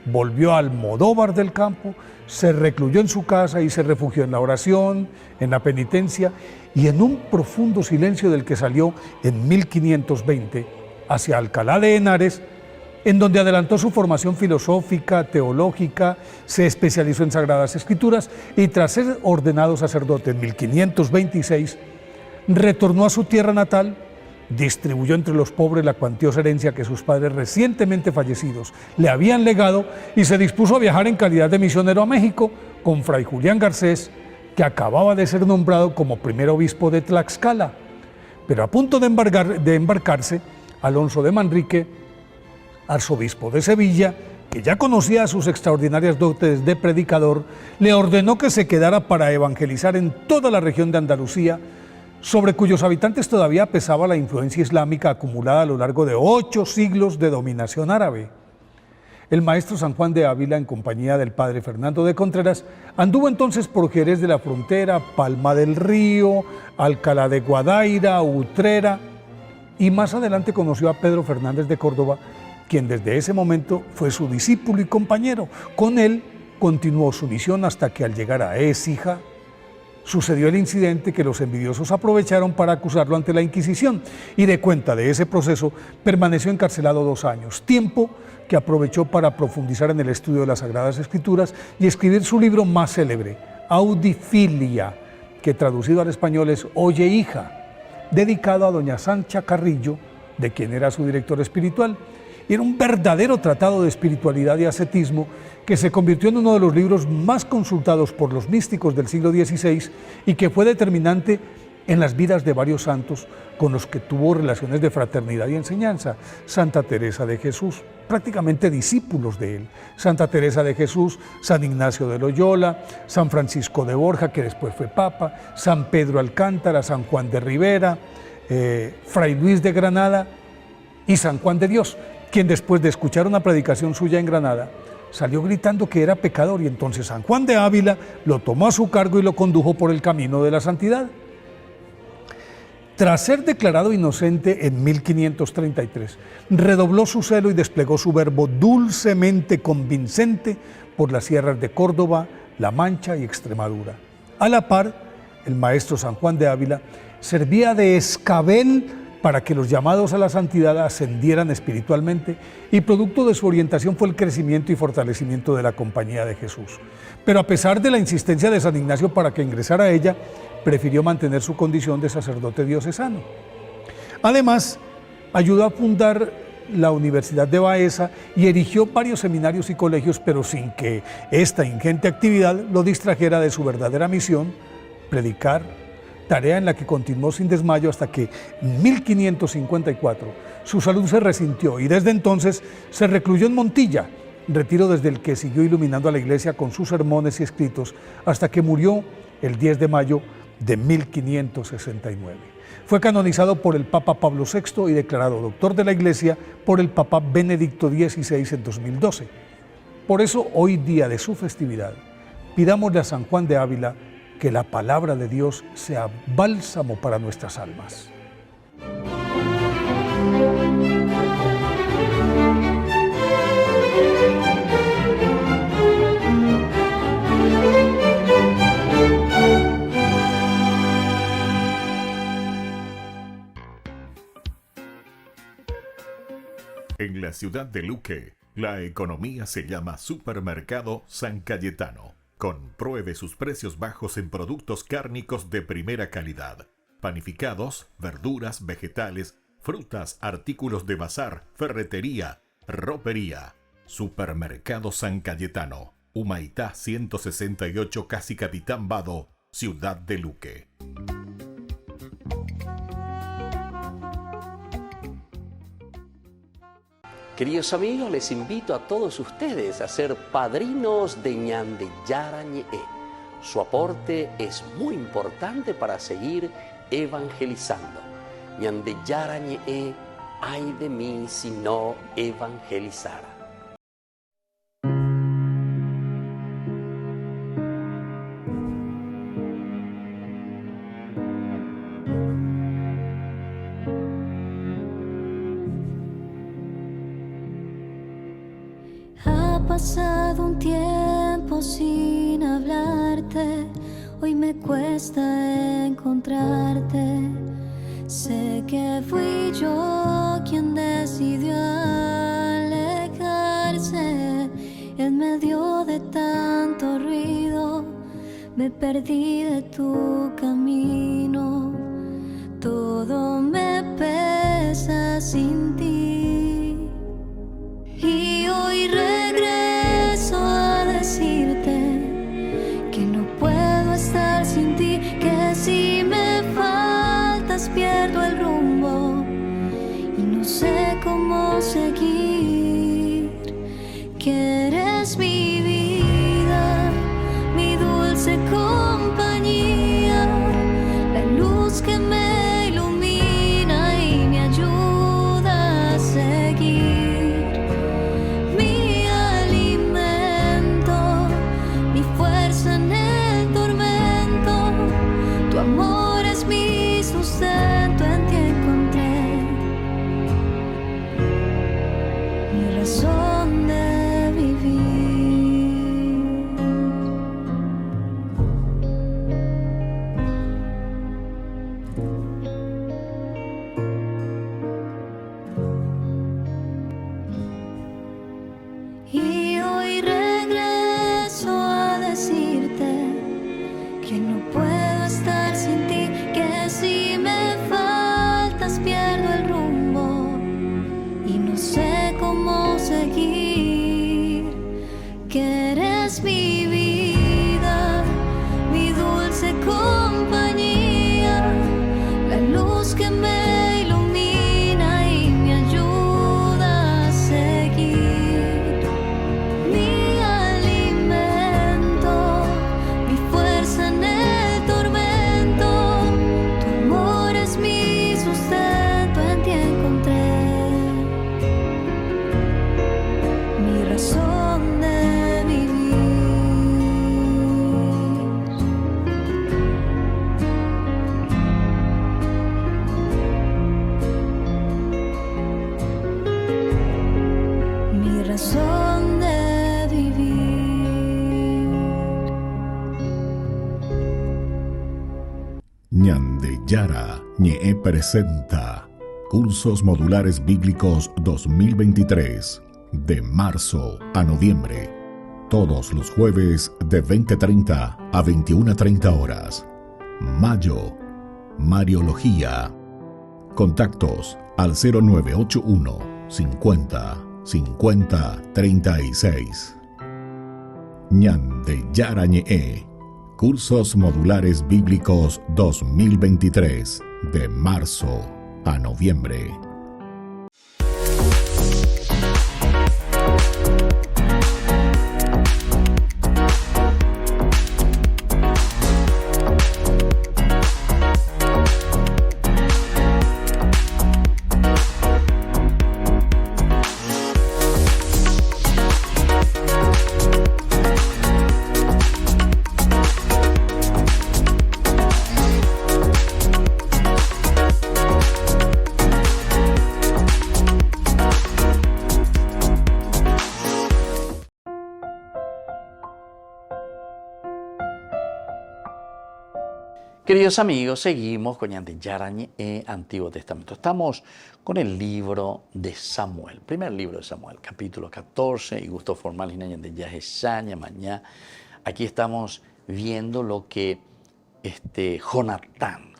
volvió a Almodóvar del Campo, se recluyó en su casa y se refugió en la oración, en la penitencia y en un profundo silencio del que salió en 1520 hacia Alcalá de Henares, en donde adelantó su formación filosófica, teológica, se especializó en Sagradas Escrituras y tras ser ordenado sacerdote en 1526, retornó a su tierra natal, distribuyó entre los pobres la cuantiosa herencia que sus padres recientemente fallecidos le habían legado y se dispuso a viajar en calidad de misionero a México con Fray Julián Garcés, que acababa de ser nombrado como primer obispo de Tlaxcala. Pero a punto de embarcarse, Alonso de Manrique, arzobispo de Sevilla, que ya conocía sus extraordinarias dotes de predicador, le ordenó que se quedara para evangelizar en toda la región de Andalucía, sobre cuyos habitantes todavía pesaba la influencia islámica acumulada a lo largo de 8 siglos de dominación árabe. El maestro San Juan de Ávila, en compañía del padre Fernando de Contreras, anduvo entonces por Jerez de la Frontera, Palma del Río, Alcalá de Guadaira, Utrera, y más adelante conoció a Pedro Fernández de Córdoba, quien desde ese momento fue su discípulo y compañero. Con él continuó su misión hasta que al llegar a Écija, sucedió el incidente que los envidiosos aprovecharon para acusarlo ante la Inquisición y de cuenta de ese proceso permaneció encarcelado 2 años, tiempo que aprovechó para profundizar en el estudio de las Sagradas Escrituras y escribir su libro más célebre, Audifilia, que traducido al español es Oye hija, dedicado a doña Sancha Carrillo, de quien era su director espiritual. Y era un verdadero tratado de espiritualidad y ascetismo que se convirtió en uno de los libros más consultados por los místicos del siglo XVI y que fue determinante en las vidas de varios santos con los que tuvo relaciones de fraternidad y enseñanza. Santa Teresa de Jesús, prácticamente discípulos de él, Santa Teresa de Jesús, San Ignacio de Loyola, San Francisco de Borja, que después fue papa, San Pedro Alcántara, San Juan de Ribera, Fray Luis de Granada y San Juan de Dios, quien después de escuchar una predicación suya en Granada, salió gritando que era pecador y entonces San Juan de Ávila lo tomó a su cargo y lo condujo por el camino de la santidad. Tras ser declarado inocente en 1533, redobló su celo y desplegó su verbo dulcemente convincente por las sierras de Córdoba, La Mancha y Extremadura. A la par, el maestro San Juan de Ávila servía de escabel para que los llamados a la santidad ascendieran espiritualmente y producto de su orientación fue el crecimiento y fortalecimiento de la Compañía de Jesús. Pero a pesar de la insistencia de San Ignacio para que ingresara a ella, prefirió mantener su condición de sacerdote diocesano. Además, ayudó a fundar la Universidad de Baeza y erigió varios seminarios y colegios, pero sin que esta ingente actividad lo distrajera de su verdadera misión, predicar, tarea en la que continuó sin desmayo hasta que en 1554 su salud se resintió y desde entonces se recluyó en Montilla, retiro desde el que siguió iluminando a la iglesia con sus sermones y escritos hasta que murió el 10 de mayo de 1569. Fue canonizado por el Papa Pablo VI y declarado doctor de la Iglesia por el Papa Benedicto XVI en 2012. Por eso, hoy día de su festividad, pidámosle a San Juan de Ávila que la palabra de Dios sea bálsamo para nuestras almas. En la ciudad de Luque, la economía se llama Supermercado San Cayetano. Compruebe sus precios bajos en productos cárnicos de primera calidad. Panificados, verduras, vegetales, frutas, artículos de bazar, ferretería, ropería. Supermercado San Cayetano. Humaitá 168, Casi Capitán Vado, Ciudad de Luque. Queridos amigos, les invito a todos ustedes a ser padrinos de Ñande Yarañe. Su aporte es muy importante para seguir evangelizando. Ñande Yarañe, ay de mí si no evangelizara. Ha pasado un tiempo sin hablarte, hoy me cuesta encontrarte. Sé que fui yo quien decidió alejarse. En medio de tanto ruido, me perdí de tu camino. Todo me pesa sin ti. Y hoy regreso a decirte que no puedo estar sin ti, que si me faltas pierdo el rumbo y no sé cómo seguir. Que eres mi vida, mi dulce compañía, la luz que me ilumina y me ayuda a seguir. Mi alimento, mi fuerza en el tormento, tu amor es mi sustento, en ti encontré mi razón de vivir. Y hoy regreso a decirte que no puedo estar sin ti, que si me faltas pierdo el rumbo y no sé cómo seguir. Que eres mi vida, mi dulce compañía, la luz que me ilumina y me ayuda a seguir. Mi alimento, mi fuerza en el tormento, tu amor es mi sustento, en ti encontré mi razón de vivir. Mi razón de vivir. Ñande Yarañe presenta Cursos Modulares Bíblicos 2023, de marzo a noviembre, todos los jueves de 20:30 a 21:30 horas. Mayo, Mariología. Contactos al 0981 50 50 36. Ñande Yarañe, Cursos Modulares Bíblicos 2023, de marzo a noviembre. Queridos amigos, seguimos con Ñande Yarañe, Antiguo Testamento. Estamos con el libro de Samuel, primer libro de Samuel, capítulo 14, y gusto formal y Ñande Yajesaña, mañana. Aquí estamos viendo lo que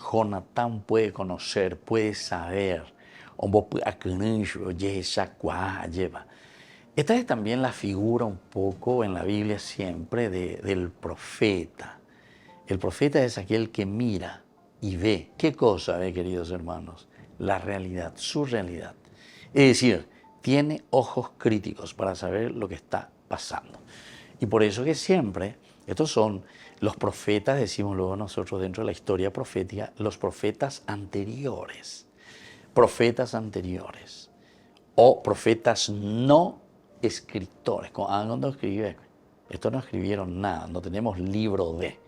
Jonatán puede conocer, puede saber, Esta es también la figura un poco en la Biblia siempre del profeta. El profeta es aquel que mira y ve. ¿Qué cosa ve, queridos hermanos? La realidad, su realidad. Es decir, tiene ojos críticos para saber lo que está pasando. Y por eso que siempre, estos son los profetas, decimos luego nosotros dentro de la historia profética, los profetas anteriores. Profetas anteriores. O profetas no escritores. Cuando escribe, estos no escribieron nada, no tenemos libro de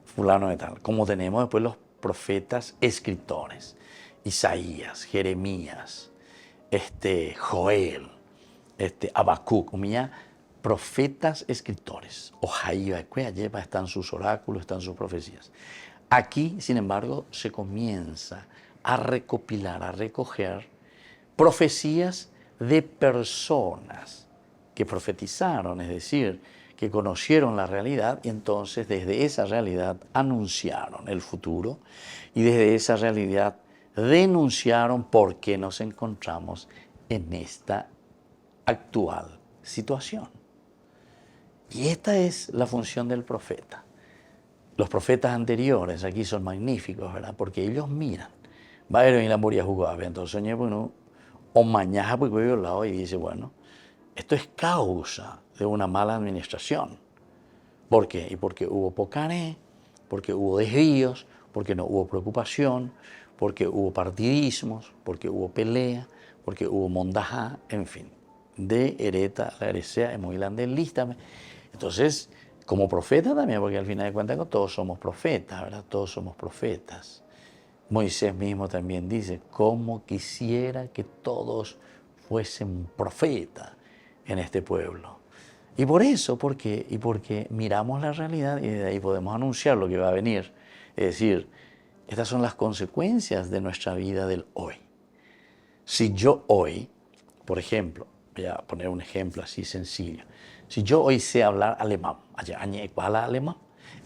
fulano de tal. Como tenemos después los profetas escritores. Isaías, Jeremías, Joel, Habacuc, profetas escritores. Ojaíba, allá están sus oráculos, están sus profecías. Aquí, sin embargo, se comienza a recopilar, a recoger profecías de personas que profetizaron, es decir, que conocieron la realidad y entonces desde esa realidad anunciaron el futuro y desde esa realidad denunciaron por qué nos encontramos en esta actual situación. Y esta es la función del profeta. Los profetas anteriores aquí son magníficos, ¿verdad? Porque ellos miran. Va a ir la moria jugada, entonces bueno, o mañana pues voy al lado y dice, bueno, esto es causa de una mala administración. ¿Por qué? Y porque hubo pocané, porque hubo desvíos, porque no hubo preocupación, porque hubo partidismos, porque hubo pelea, porque hubo mondajá, en fin. De hereta, la heresea, es muy grande, lístame. Entonces, como profeta también, porque al final de cuentas todos somos profetas, ¿verdad? Todos somos profetas. Moisés mismo también dice, cómo quisiera que todos fuesen profetas en este pueblo. Y por eso, porque miramos la realidad y de ahí podemos anunciar lo que va a venir. Es decir, estas son las consecuencias de nuestra vida del hoy. Si yo hoy, por ejemplo, voy a poner un ejemplo así sencillo, si yo hoy sé hablar alemán, alemán,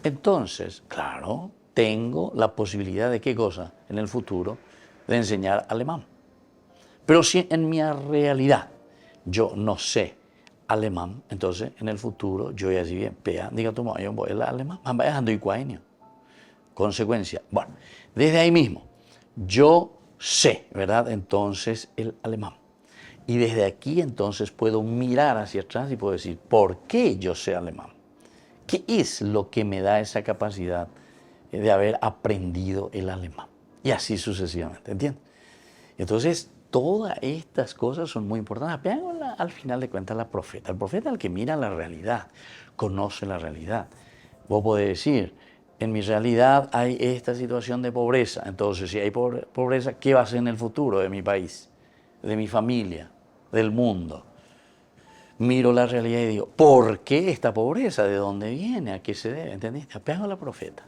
entonces, claro, tengo la posibilidad de qué cosa en el futuro, de enseñar alemán. Pero si en mi realidad yo no sé alemán, entonces en el futuro yo ya si bien diga tu yo voy a alemán, consecuencia. Bueno, desde ahí mismo yo sé, ¿verdad? Entonces el alemán. Y desde aquí entonces puedo mirar hacia atrás y puedo decir, ¿por qué yo sé alemán? ¿Qué es lo que me da esa capacidad de haber aprendido el alemán? Y así sucesivamente, ¿entiendes? Entonces, todas estas cosas son muy importantes. Pero al final de cuentas, la profeta. El profeta es el que mira la realidad, conoce la realidad. Vos podés decir, en mi realidad hay esta situación de pobreza. Entonces, si hay pobreza, ¿qué va a ser en el futuro de mi país, de mi familia, del mundo? Miro la realidad y digo, ¿por qué esta pobreza? ¿De dónde viene? ¿A qué se debe? ¿Entendiste? Apego a la profeta.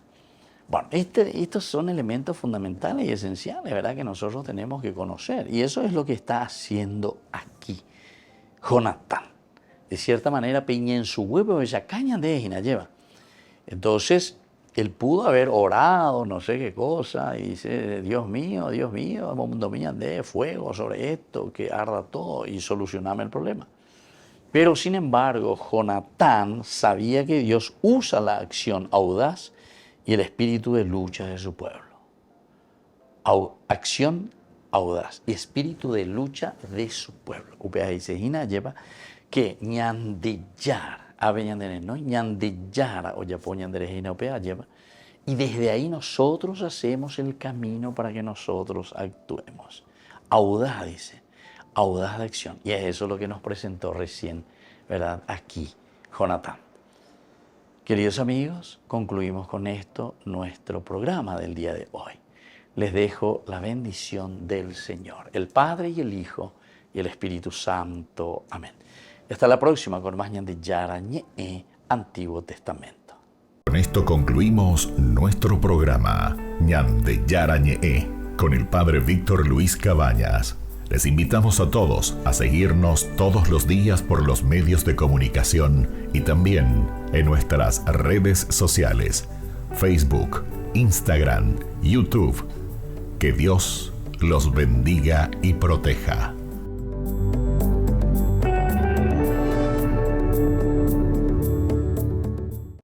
Bueno, estos son elementos fundamentales y esenciales, ¿verdad? Que nosotros tenemos que conocer. Y eso es lo que está haciendo aquí Jonatán. De cierta manera, peña en su huevo, esa caña de ejina lleva. Entonces, él pudo haber orado, no sé qué cosa, y dice, Dios mío, dominan de fuego sobre esto, que arda todo y solucioname el problema. Pero sin embargo, Jonatán sabía que Dios usa la acción audaz y el espíritu de lucha de su pueblo. Acción audaz y espíritu de lucha de su pueblo. Upea y Sejina lleva que ñandillar, no ñandillar o yapo ñanderejina upea lleva. Y desde ahí nosotros hacemos el camino para que nosotros actuemos. Audaz, dice, audaz de acción. Y es eso lo que nos presentó recién, ¿verdad? Aquí, Jonatán. Queridos amigos, concluimos con esto nuestro programa del día de hoy. Les dejo la bendición del Señor, el Padre y el Hijo y el Espíritu Santo. Amén. Y hasta la próxima con más Ñandillara Ñe, Antiguo Testamento. Con esto concluimos nuestro programa Ñandillara Ñe con el Padre Víctor Luis Cabañas. Les invitamos a todos a seguirnos todos los días por los medios de comunicación y también en nuestras redes sociales, Facebook, Instagram, YouTube. Que Dios los bendiga y proteja.